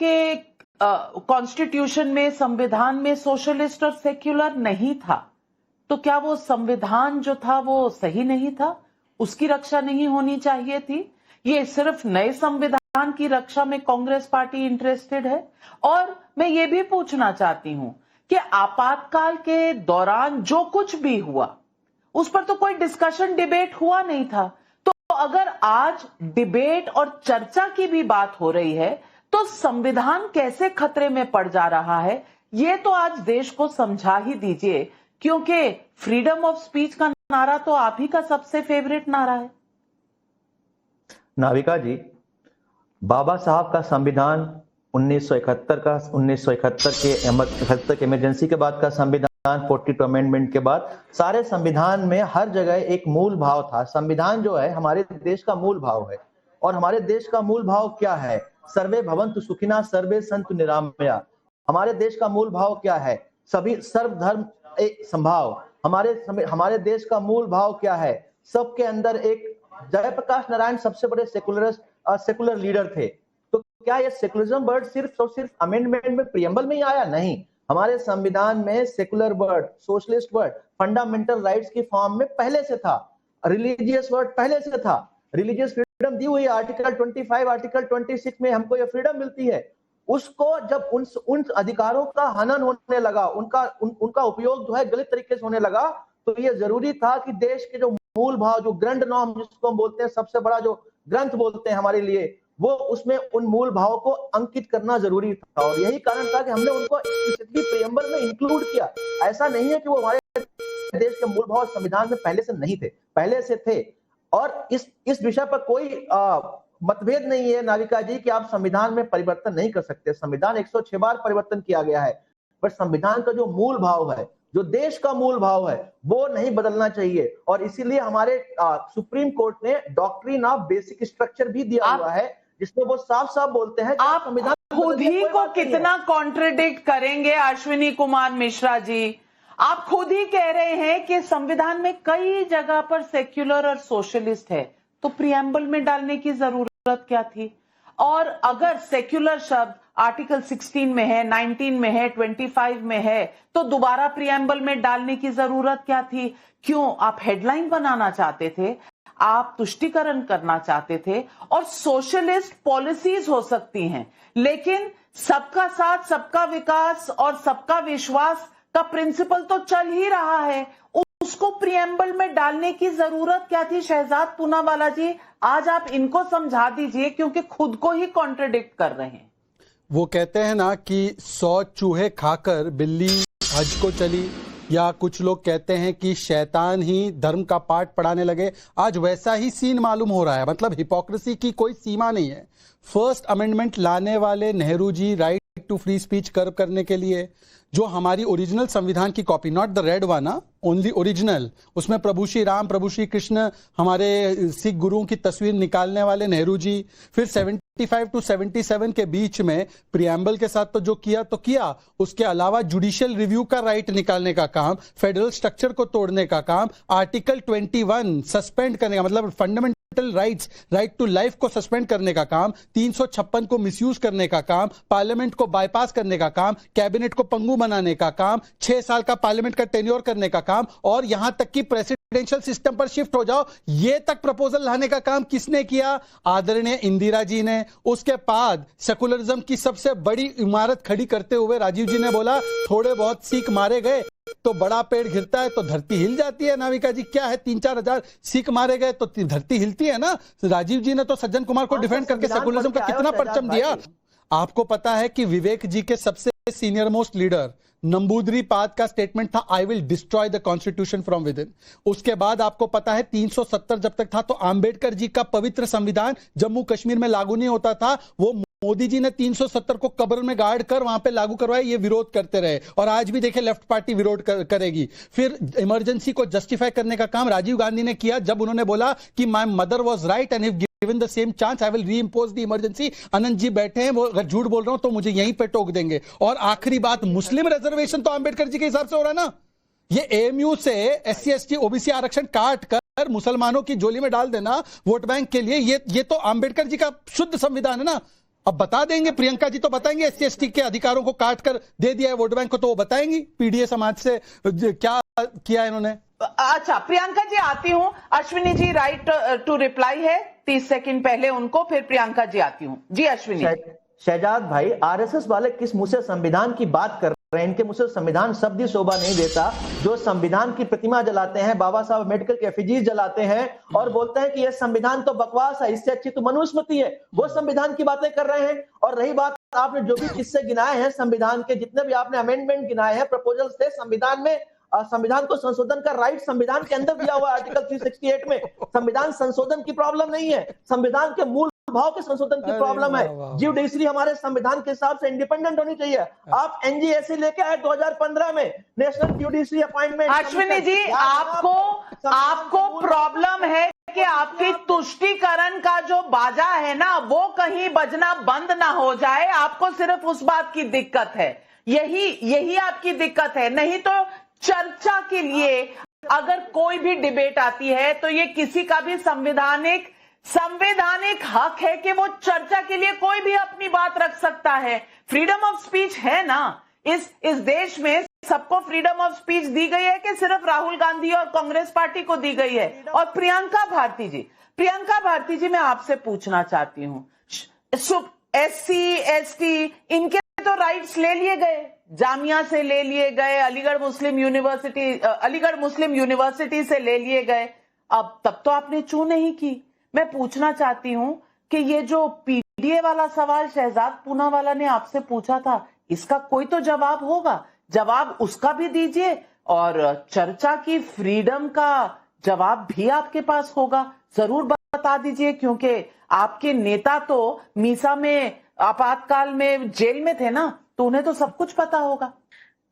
के कॉन्स्टिट्यूशन में, संविधान में सोशलिस्ट और सेक्युलर नहीं था, तो क्या वो संविधान जो था वो सही नहीं था? उसकी रक्षा नहीं होनी चाहिए थी? ये सिर्फ नए संविधान की रक्षा में कांग्रेस पार्टी इंटरेस्टेड है? और मैं ये भी पूछना चाहती हूं कि आपातकाल के दौरान जो कुछ भी हुआ उस पर तो कोई डिस्कशन, डिबेट हुआ नहीं था। तो अगर आज डिबेट और चर्चा की भी बात हो रही है तो संविधान कैसे खतरे में पड़ जा रहा है, ये तो आज देश को समझा ही दीजिए, क्योंकि फ्रीडम ऑफ स्पीच का नारा तो आप ही का सबसे फेवरेट नारा है। नाविका जी, बाबा साहब का संविधान 1971 के इमरजेंसी के बाद का संविधान, 42 अमेंडमेंट के बाद, सारे संविधान में हर जगह एक मूल भाव था। संविधान जो है हमारे देश का मूल भाव है, और हमारे देश का मूल भाव क्या है? सर्वे भवन्तु सुखिनः, सर्वे सन्तु निरामया। हमारे देश का मूल भाव क्या है? सभी सर्वधर्म एक संभाव। हमारे देश का मूल भाव क्या है? सबके अंदर एक, जयप्रकाश नारायण सबसे बड़े सेकुलर लीडर थे, तो क्या ये सेकुलरिज्म वर्ड सिर्फ और सिर्फ अमेंडमेंट में, प्रियम्बल में ही आया? नहीं, हमारे संविधान में secular word, socialist word, fundamental rights की फॉर्म में पहले से था, रिलीजियस वर्ड पहले से था, रिलीजियस फ्रीडम दी हुई आर्टिकल 25, आर्टिकल 26 में हमको ये फ्रीडम मिलती है। उसको जब उन अधिकारों का हनन होने लगा, उनका उपयोग जो है गलत तरीके से होने लगा, तो ये जरूरी था कि देश के जो मूल भाव, जो ग्रंथ नॉर्म जिसको हम बोलते हैं, सबसे बड़ा जो ग्रंथ बोलते हैं हमारे लिए, वो उसमें उन मूल भाव को अंकित करना जरूरी था। और यही कारण था कि हमने उनको प्रियम्बल में इंक्लूड किया। ऐसा नहीं है कि वो हमारे देश के मूल भाव संविधान में पहले से नहीं थे, पहले से थे। और इस विषय पर कोई मतभेद नहीं है नाविका जी कि आप संविधान में परिवर्तन नहीं कर सकते। संविधान 106 बार परिवर्तन किया गया है, पर संविधान का जो मूल भाव है, जो देश का मूल भाव है, वो नहीं बदलना चाहिए। और इसीलिए हमारे सुप्रीम कोर्ट ने डॉक्ट्रिन ऑफ बेसिक स्ट्रक्चर भी दिया हुआ है, जिसमें वो साफ साफ बोलते हैं कि आप संविधान खुद ही को कितना कॉन्ट्रडिक्ट करेंगे अश्विनी कुमार मिश्रा जी। आप खुद ही कह रहे हैं कि संविधान में कई जगह पर सेक्युलर और सोशलिस्ट है, तो प्रियम्बल में डालने की जरूरत क्या थी? और अगर सेक्युलर शब्द आर्टिकल 16 में है, 19 में है, 25 में है, तो दोबारा प्रियम्बल में डालने की जरूरत क्या थी? क्यों? आप हेडलाइन बनाना चाहते थे, आप तुष्टीकरण करना चाहते थे। और सोशलिस्ट पॉलिसीज हो सकती हैं, लेकिन सबका साथ, सबका विकास और सबका विश्वास का प्रिंसिपल तो चल ही रहा है, उसको प्रियम्बल में डालने की जरूरत क्या थी? शहजाद पूनावाला जी, आज आप इनको समझा दीजिए, क्योंकि खुद को ही कॉन्ट्रडिक्ट कर रहे हैं। वो कहते हैं ना कि 100 चूहे खाकर बिल्ली हज को चली, या कुछ लोग कहते हैं कि शैतान ही धर्म का पाठ पढ़ाने लगे। आज वैसा ही सीन मालूम हो रहा है। मतलब हिपोक्रेसी की कोई सीमा नहीं है। फर्स्ट अमेंडमेंट लाने वाले Nehru ji right to free speech curb करने के लिए, जो हमारी ओरिजिनल संविधान की copy, not the red one, only original, उसमें प्रभु श्री राम, प्रभु श्री कृष्ण, हमारे सिख गुरुओं की तस्वीर निकालने वाले नेहरू जी, फिर 75 टू 77 के बीच में प्रियम्बल के साथ तो जो किया तो किया, उसके अलावा जुडिशियल रिव्यू का राइट निकालने का काम, फेडरल स्ट्रक्चर को तोड़ने का काम, आर्टिकल 21 सस्पेंड करने का, मतलब fundamental rights, right to life को सस्पेंड करने का काम, 356 को मिसयूज करने का काम, पार्लियामेंट को बाईपास करने का काम, कैबिनेट को पंगु बनाने का काम, 6 साल का पार्लियामेंट का टेन्योर करने का काम, और यहां तक कि प्रेसिडेंशियल सिस्टम पर शिफ्ट हो जाओ, ये तक प्रपोजल लाने का काम किसने किया? आदरणीय इंदिरा जी ने। उसके बाद सेकुलरिज्म की सबसे बड़ी इमारत खड़ी करते हुए राजीव जी ने बोला, थोड़े बहुत सिख मारे गए तो बड़ा पेड़ गिरता है तो धरती हिल जाती है। नाविका जी, क्या है, 3-4 हजार सिख मारे गए तो धरती हिलती है ना। राजीव जी ने तो सज्जन कुमार को डिफेंड करके सेकुलरिज्म का कितना परचम दिया। आपको पता है कि विवेक जी के सबसे सीनियर मोस्ट लीडर नंबूदरी-पाद का स्टेटमेंट था, I will destroy the constitution from with in. उसके बाद आपको पता है 370 जब तक था तो आंबेडकर जी का पवित्र संविधान जम्मू कश्मीर में लागू नहीं होता था, वो मोदी जी ने 370 को कब्र में गाड़ कर वहां पे लागू करवाया। ये विरोध करते रहे और आज भी देखे लेफ्ट पार्टी विरोध करेगी। फिर इमरजेंसी को जस्टिफाई करने का काम राजीव गांधी ने किया जब उन्होंने बोला कि my mother was right and if given the same chance I will reimpose the emergency. Anant ji बैठे हैं, वो अगर झूठ बोल रहा हूं तो मुझे यहीं पे टोक देंगे। और आखिरी बात, मुस्लिम रिजर्वेशन तो अंबेडकर जी के हिसाब से हो रहा है ना। ये एएमयू से SC ST OBC आरक्षण काट कर मुसलमानों की झोली में डाल देना वोट बैंक के लिए, ये तो अंबेडकर जी का शुद्ध संविधान है ना। अब बता देंगे, प्रियंका जी तो बताएंगे SC ST के अधिकारों को काट कर दे दिया है वोट बैंक को, तो वो बताएंगी पीडीए समाज से क्या किया है इन्होंने। अच्छा प्रियंका जी आती हूं, Ashwini ji right to reply है, 30 सेकंड पहले उनको, फिर प्रियंका जी आती हूं। जी अश्विनी। शहजाद भाई, आरएसएस वाले किस मुंह से संविधान की बात कर रहे हैं? इनके मुंह से संविधान शब्द ही शोभा नहीं देता। जो संविधान की प्रतिमा जलाते हैं, बाबा साहब अम्बेडकर के एफिजीज जलाते हैं और बोलते हैं कि यह संविधान तो बकवास है, इससे अच्छी तो मनुस्मृति है, वो संविधान की बातें कर रहे हैं। और रही बात, आपने जो भी किस्से गिनाए हैं संविधान के, जितने भी आपने अमेंडमेंट गिनाए हैं, प्रपोजल्स थे संविधान में, संविधान को संशोधन का राइट संविधान के अंदर दिया हुआ आर्टिकल 368 में। संविधान संशोधन की प्रॉब्लम नहीं है, संविधान के मूल भाव के संशोधन की प्रॉब्लम है। ज्यूडिशरी हमारे संविधान के हिसाब से इंडिपेंडेंट होनी चाहिए। आप एनजीएससी लेके आए 2015 में, national judiciary appointment. Ashwini ji आपको प्रॉब्लम है कि आपकी तुष्टीकरण का जो बाजा है ना, वो कहीं बजना बंद ना हो जाए, आपको सिर्फ उस बात की दिक्कत है, यही आपकी दिक्कत है। नहीं तो चर्चा के लिए अगर कोई भी डिबेट आती है तो ये किसी का भी संवैधानिक हक है कि वो चर्चा के लिए कोई भी अपनी बात रख सकता है। फ्रीडम ऑफ स्पीच है ना इस देश में, सबको फ्रीडम ऑफ स्पीच दी गई है कि सिर्फ राहुल गांधी और कांग्रेस पार्टी को दी गई है? और प्रियंका भारती जी मैं आपसे पूछना चाहती हूं, SC ST इनके तो राइट्स ले लिए गए, जामिया से ले लिए गए, अलीगढ़ मुस्लिम यूनिवर्सिटी से ले लिए गए, अब तब तो आपने चू नहीं की। मैं पूछना चाहती हूं कि ये जो पीडीए वाला सवाल शहजाद पूनावाला ने आपसे पूछा था, इसका कोई तो जवाब होगा, जवाब उसका भी दीजिए, और चर्चा की फ्रीडम का जवाब भी आपके पास होगा, जरूर बता दीजिए, क्योंकि आपके नेता तो मीसा में आपातकाल में जेल में थे ना, तो उन्हें तो सब कुछ पता होगा।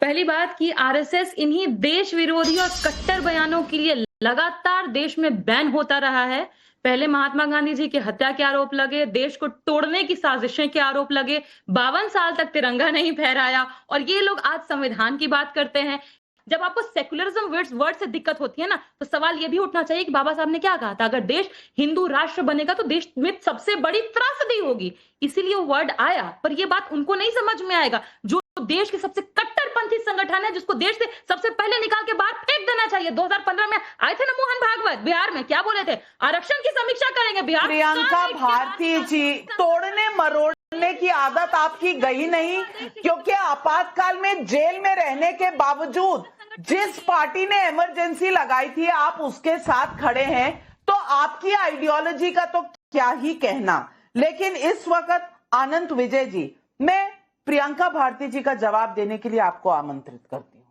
पहली बात कि आरएसएस इन्हीं देश विरोधी और कट्टर बयानों के लिए लगातार देश में बैन होता रहा है। पहले महात्मा गांधी जी की हत्या के आरोप लगे, देश को तोड़ने की साजिशें के आरोप लगे, 52 साल तक तिरंगा नहीं फहराया, और ये लोग आज संविधान की बात करते हैं। जब आपको सेकुलरिज्म वर्ड से दिक्कत होती है ना, तो सवाल ये भी उठना चाहिए कि बाबा साहब ने क्या कहा था, अगर देश हिंदू राष्ट्र बनेगा तो देश में सबसे बड़ी त्रासदी होगी, इसीलिए वो वर्ड आया। पर ये बात उनको नहीं समझ में आएगा जो देश के सबसे कट्टरपंथी संगठन है, जिसको देश से सबसे पहले निकाल के बाहर फेंक देना चाहिए। 2015 में आए थे ना मोहन भागवत बिहार में, क्या बोले थे, आरक्षण की समीक्षा करेंगे बिहार। प्रियंका भारती जी, तोड़ने मरोड़ने की आदत आपकी गई नहीं, क्योंकि आपातकाल में जेल में रहने के बावजूद जिस पार्टी ने इमरजेंसी लगाई थी आप उसके साथ खड़े हैं, तो आपकी आइडियोलॉजी का तो क्या ही कहना। लेकिन इस वक्त आनंद विजय जी, मैं प्रियंका भारती जी का जवाब देने के लिए आपको आमंत्रित करती हूं।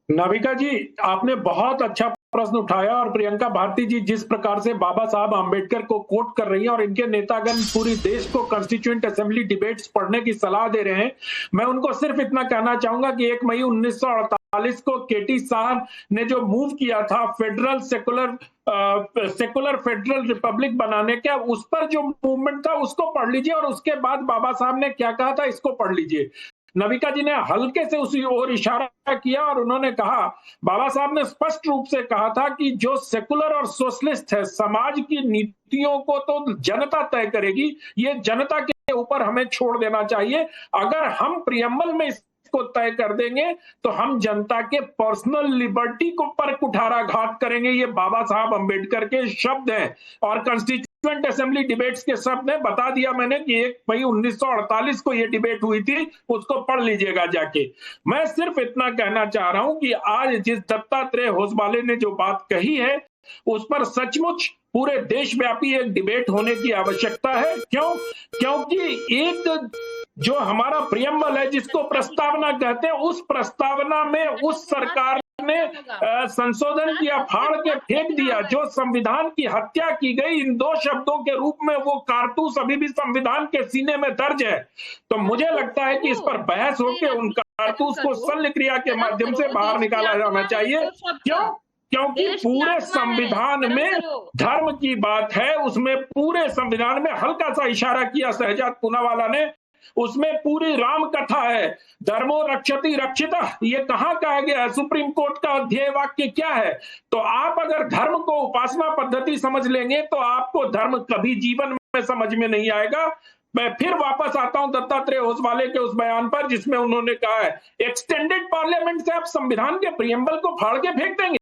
नाविका जी, आपने बहुत अच्छा प्रश्न उठाया, और प्रियंका भारती जी जिस प्रकार से बाबा साहब आम्बेडकर को कोट कर रही हैं और इनके नेतागण पूरी देश को कॉन्स्टिट्यूएंट असेंबली डिबेट्स पढ़ने की सलाह दे रहे हैं, मैं उनको सिर्फ इतना कहना चाहूंगा कि 1 मई 1948 को केटी साहब ने जो मूव किया था फेडरल सेकुलर फेडरल रिपब्लिक बनाने का, उस पर जो मूवमेंट था उसको पढ़ लीजिए, और उसके बाद बाबा साहब ने क्या कहा था इसको पढ़ लीजिए। नविका जी ने हल्के से उसी ओर इशारा किया और उन्होंने कहा, बाबा साहब ने स्पष्ट रूप से कहा था कि जो सेकुलर और सोशलिस्ट है, समाज की नीतियों को तो जनता तय करेगी, ये जनता के ऊपर हमें छोड़ देना चाहिए। अगर हम प्रियम्बल में को तय कर देंगे तो हम जनता के पर्सनल लिबर्टी को पर कुठाराघात करेंगे। ये बाबा साहब अंबेडकर के शब्द हैं और कॉन्स्टिट्यूएंट असेंबली डिबेट्स के शब्द हैं। बता दिया मैंने कि 1 मई 1948 को ये डिबेट हुई थी, उसको पढ़ लीजिएगा जाके। मैं सिर्फ इतना कहना चाह रहा हूं कि आज जिस दत्तात्रेय होसबाले ने जो बात कही है उस पर सचमुच पूरे देशव्यापी एक डिबेट होने की आवश्यकता है। क्यों? क्योंकि एक जो हमारा प्रियम्बल है जिसको प्रस्तावना कहते हैं, उस प्रस्तावना में उस सरकार ने संशोधन किया, फाड़ के फेंक दिया। जो संविधान की हत्या की गई इन 2 शब्दों के रूप में, वो कारतूस अभी भी संविधान के सीने में दर्ज है। तो मुझे लगता है कि इस पर बहस होकर उन कारतूस को शल्य क्रिया के माध्यम से बाहर निकाला जाना चाहिए। क्यों? क्योंकि पूरे संविधान में धर्म की बात है, उसमें पूरे संविधान में हल्का सा इशारा किया शहजाद पूनावाला ने, उसमें पूरी राम कथा है, धर्मो रक्षति रक्षितः, ये कहां कहा गया है? सुप्रीम कोर्ट का ध्येय वाक्य क्या है? तो आप अगर धर्म को उपासना पद्धति समझ लेंगे तो आपको धर्म कभी जीवन में समझ में नहीं आएगा। मैं फिर वापस आता हूं दत्तात्रेय ओसवाले के उस बयान पर जिसमें उन्होंने कहा है एक्सटेंडेड पार्लियामेंट से आप संविधान के प्रियम्बल को फाड़ के फेंक देंगे।